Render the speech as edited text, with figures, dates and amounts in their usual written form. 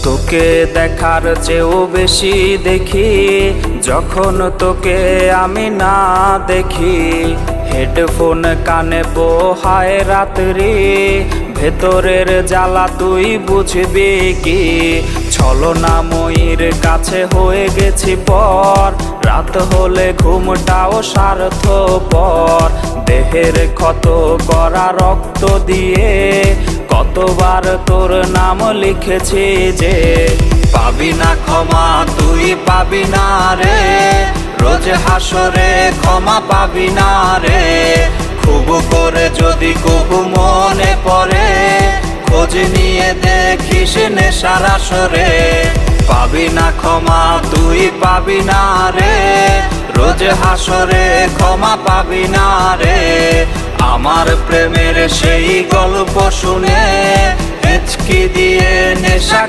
তোকে দেখার চেয়েও বেশি দেখি যখন তোকে আমি না দেখি। হেডফোন কানে পোহায় রাত্রি, ভেতরের জ্বালা তুই বুঝবি কি। ছলনাময়ীর কাছে হয়ে গেছি পর, রাত হলে ঘুমটাও স্বার্থপর। দেহের ক্ষত করা রক্ত দিয়ে কতবার তোর নাম লিখেছি যে, পাবি না ক্ষমা তুই পাবি না রে, রোজ হাসরে ক্ষমা পাবি না রে। খুব করে যদি কবু মনে পড়ে, খোঁজ নিয়ে দেখিস নেশার আসরে। পাবি না ক্ষমা তুই পাবি না রে, রোজ হাসরে ক্ষমা পাবি না রে। আমার প্রেমের সেই গল্প শুনে হেঁচকি দিয়ে নেশা